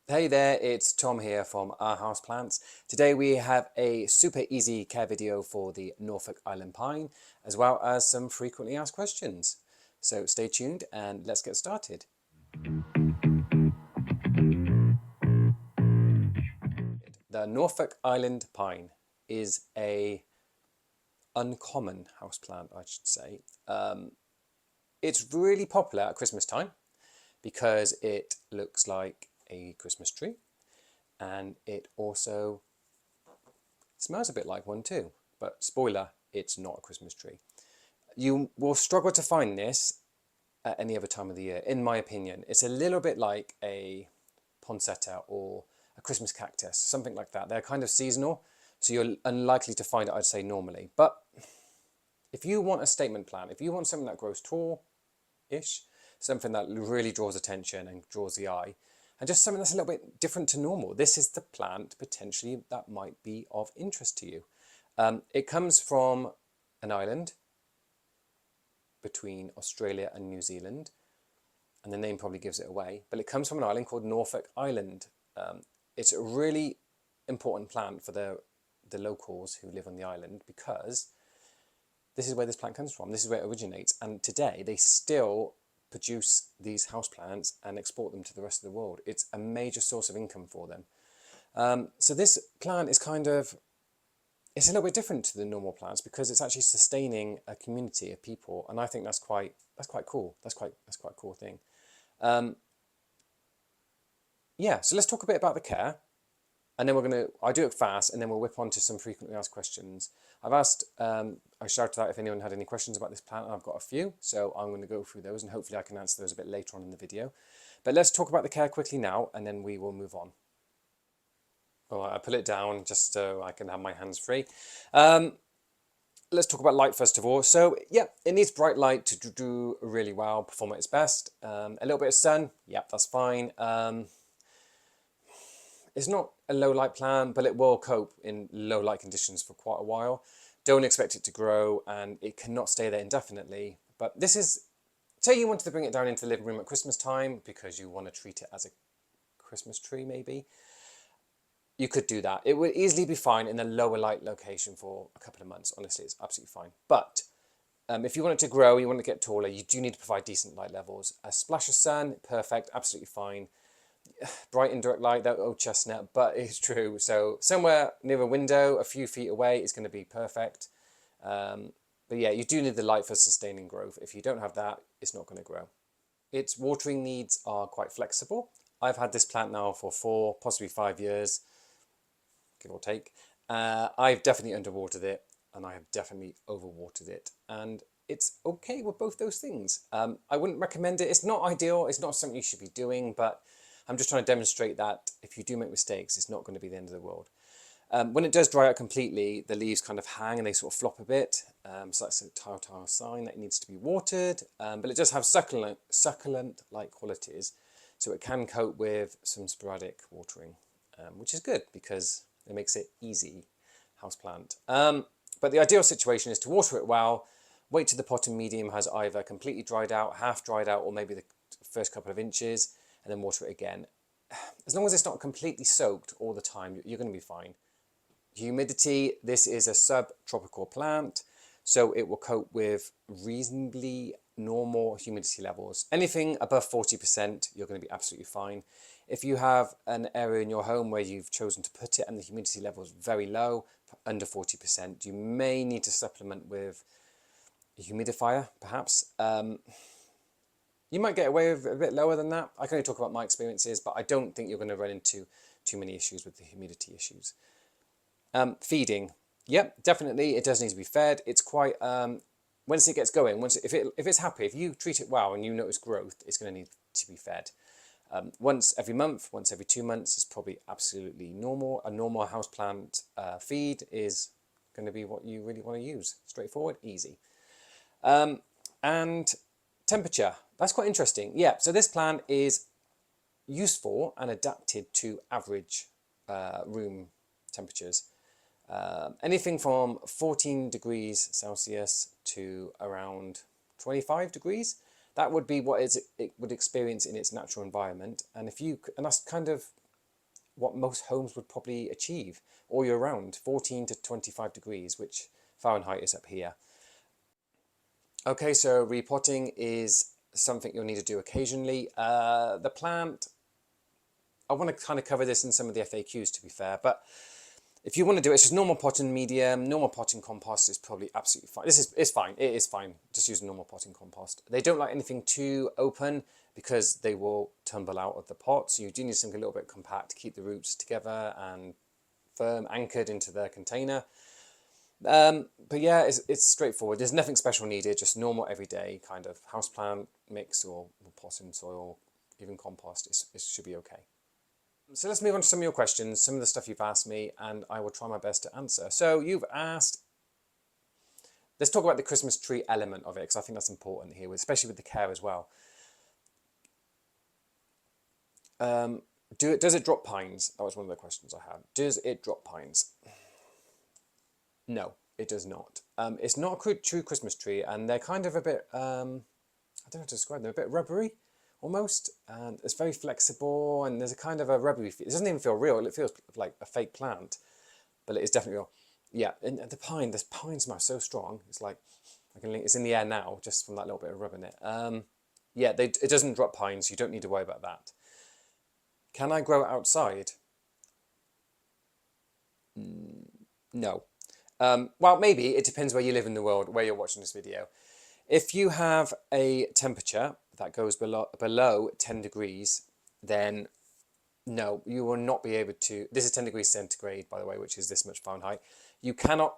Hey there, it's Tom here from Our Houseplants. Today we have a super easy care video for the Norfolk Island Pine, as well as some frequently asked questions. So stay tuned and let's get started. The Norfolk Island Pine is a uncommon houseplant, I should say. It's really popular at Christmas time because it looks like a Christmas tree, and it also smells a bit like one too. But spoiler, it's not a Christmas tree. You will struggle to find this at any other time of the year, in my opinion. It's a little bit like a poinsettia or a Christmas cactus, something like that. They're kind of seasonal, so you're unlikely to find it, I'd say, normally. But if you want a statement plant, if you want something that grows tall-ish, something that really draws attention and draws the eye, and just something that's a little bit different to normal, this is the plant potentially that might be of interest to you. It comes from an island between Australia and New Zealand, and the name probably gives it away, but it comes from an island called Norfolk Island. It's a really important plant for the locals who live on the island because this is where this plant comes from. This is where it originates, and today they still produce these houseplants and export them to the rest of the world. It's a major source of income for them. So this plant is it's a little bit different to the normal plants because it's actually sustaining a community of people, and I think that's quite cool. That's quite a cool thing. Yeah, so let's talk a bit about the care, and then I'll do it fast, and then we'll whip on to some frequently asked questions. I shouted out if anyone had any questions about this plant, and I've got a few, so I'm going to go through those, and hopefully I can answer those a bit later on in the video. But let's talk about the care quickly now, and then we will move on. All right, I put it down just so I can have my hands free. Let's talk about light first of all. So yeah, it needs bright light to do really well, perform at its best. A little bit of sun, yeah, that's fine. It's not a low light plant, but it will cope in low light conditions for quite a while. Don't expect it to grow, and it cannot stay there indefinitely. But this is, say you wanted to bring it down into the living room at Christmas time because you want to treat it as a Christmas tree maybe. You could do that. It would easily be fine in a lower light location for a couple of months. Honestly, it's absolutely fine. But if you want it to grow, you want it to get taller, you do need to provide decent light levels. A splash of sun, perfect, absolutely fine. Bright indirect light, that old chestnut, but it's true. So somewhere near a window, a few feet away, is going to be perfect. But yeah, you do need the light for sustaining growth. If you don't have that, it's not going to grow. Its watering needs are quite flexible. I've had this plant now for 4, possibly 5 years, give or take. I've definitely underwatered it, and I have definitely overwatered it, and it's okay with both those things. I wouldn't recommend it. It's not ideal. It's not something you should be doing, but I'm just trying to demonstrate that if you do make mistakes, it's not going to be the end of the world. When it does dry out completely, the leaves kind of hang and they sort of flop a bit. So that's a telltale sign that it needs to be watered. But it does have succulent-like qualities, so it can cope with some sporadic watering, which is good because it makes it easy houseplant. But the ideal situation is to water it well, wait till the pot and medium has either completely dried out, half dried out, or maybe the first couple of inches, and then water it again. As long as it's not completely soaked all the time, you're going to be fine. Humidity, this is a subtropical plant, so it will cope with reasonably normal humidity levels. Anything above 40%, you're going to be absolutely fine. If you have an area in your home where you've chosen to put it and the humidity level is very low, under 40%, you may need to supplement with a humidifier, perhaps. You might get away with a bit lower than that. I can only talk about my experiences, but I don't think you're going to run into too many issues with the humidity issues. Feeding, yep, definitely, it does need to be fed. It's quite, once it gets going, if it's happy, if you treat it well and you notice growth, it's going to need to be fed. Once every month, once every 2 months is probably absolutely normal. A normal houseplant feed is going to be what you really want to use. Straightforward, easy. And temperature, that's quite interesting. Yeah, so this plant is useful and adapted to average room temperatures. Anything from 14 degrees Celsius to around 25 degrees. That would be what it would experience in its natural environment. And that's kind of what most homes would probably achieve all year round, 14 to 25 degrees, which Fahrenheit is up here. Okay, so repotting is something you'll need to do occasionally. The plant, I want to kind of cover this in some of the FAQs, to be fair, but if you want to do it, it's just normal potting medium, normal potting compost is probably absolutely fine. It's fine, it is fine, just use normal potting compost. They don't like anything too open because they will tumble out of the pot, so you do need something a little bit compact to keep the roots together and firm, anchored into the container. But yeah, it's straightforward. There's nothing special needed, just normal everyday kind of houseplant mix or potting soil, even compost, it should be okay. So let's move on to some of your questions, some of the stuff you've asked me, and I will try my best to answer. So you've asked, let's talk about the Christmas tree element of it, because I think that's important here, especially with the care as well. Does it drop pines? That was one of the questions I had. Does it drop pines? No, it does not. It's not a true Christmas tree, and they're kind of a bit, I don't know how to describe them, a bit rubbery almost, and it's very flexible, and there's a kind of a rubbery feel. It doesn't even feel real, it feels like a fake plant, but it is definitely real. Yeah, and the pine smell so strong, it's like, it's in the air now, just from that little bit of rub in it. Yeah, it doesn't drop pines, so you don't need to worry about that. Can I grow it outside? No. Well, maybe, it depends where you live in the world, where you're watching this video. If you have a temperature that goes below 10 degrees, then no, you will not be able to, this is 10 degrees centigrade, by the way, which is this much Fahrenheit. You cannot,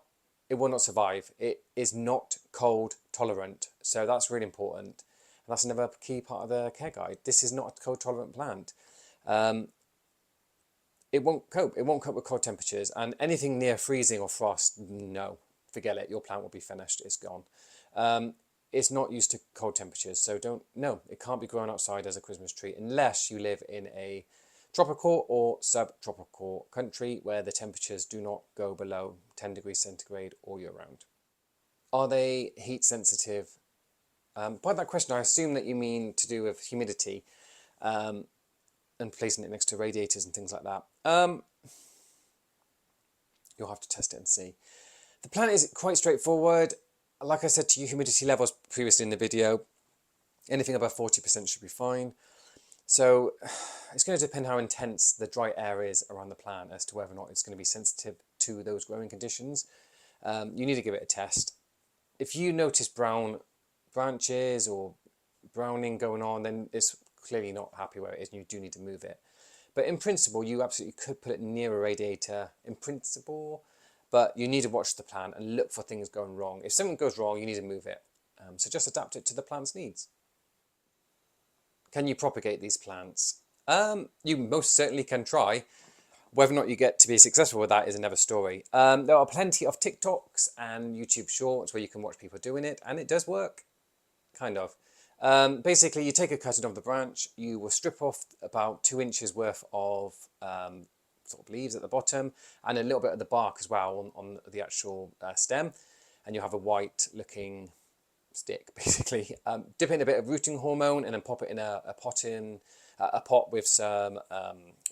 it will not survive. It is not cold tolerant. So that's really important. And that's another key part of the care guide. This is not a cold tolerant plant. It won't cope. It won't cope with cold temperatures, and anything near freezing or frost, no, forget it. Your plant will be finished. It's gone. It's not used to cold temperatures, so no, it can't be grown outside as a Christmas tree unless you live in a tropical or subtropical country where the temperatures do not go below 10 degrees centigrade all year round. Are they heat sensitive? By that question, I assume that you mean to do with humidity. And placing it next to radiators and things like that. You'll have to test it and see. The plant is quite straightforward. Like I said to you, humidity levels previously in the video, anything above 40% should be fine. So it's going to depend how intense the dry air is around the plant as to whether or not it's going to be sensitive to those growing conditions. You need to give it a test. If you notice brown branches or browning going on, then it's clearly not happy where it is and you do need to move it. But in principle, you absolutely could put it near a radiator in principle, but you need to watch the plant and look for things going wrong. If something goes wrong, you need to move it. So just adapt it to the plant's needs. Can you propagate these plants? You most certainly can try. Whether or not you get to be successful with that is another story. There are plenty of TikToks and YouTube shorts where you can watch people doing it, and it does work, kind of. Basically, you take a cutting of the branch, you will strip off about 2 inches worth of sort of leaves at the bottom and a little bit of the bark as well on the actual stem, and you have a white looking stick basically. Dip it in a bit of rooting hormone and then pop it in a pot with some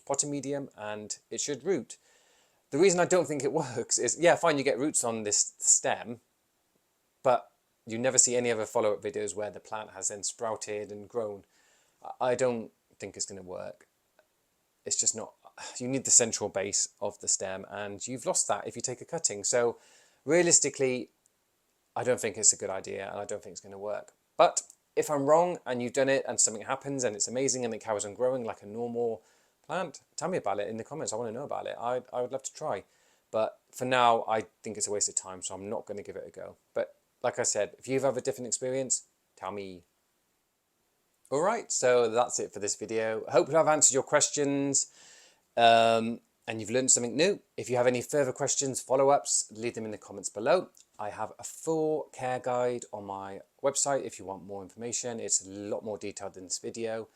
potting medium, and it should root. The reason I don't think it works is, yeah, fine, you get roots on this stem, but you never see any other follow-up videos where the plant has then sprouted and grown. I don't think it's going to work. It's just not. You need the central base of the stem, and you've lost that if you take a cutting. So realistically, I don't think it's a good idea, and I don't think it's going to work. But if I'm wrong and you've done it and something happens and it's amazing and it carries on growing like a normal plant, tell me about it in the comments. I want to know about it. I would love to try. But for now, I think it's a waste of time, so I'm not going to give it a go. But like I said, if you've had a different experience, tell me. Alright, so that's it for this video. Hopefully I've answered your questions and you've learned something new. If you have any further questions, follow-ups, leave them in the comments below. I have a full care guide on my website if you want more information. It's a lot more detailed than this video.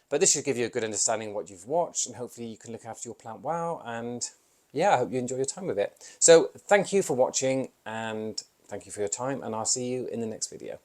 But this should give you a good understanding of what you've watched, and hopefully you can look after your plant well. And yeah, I hope you enjoy your time with it. So thank you for watching, and thank you for your time, and I'll see you in the next video.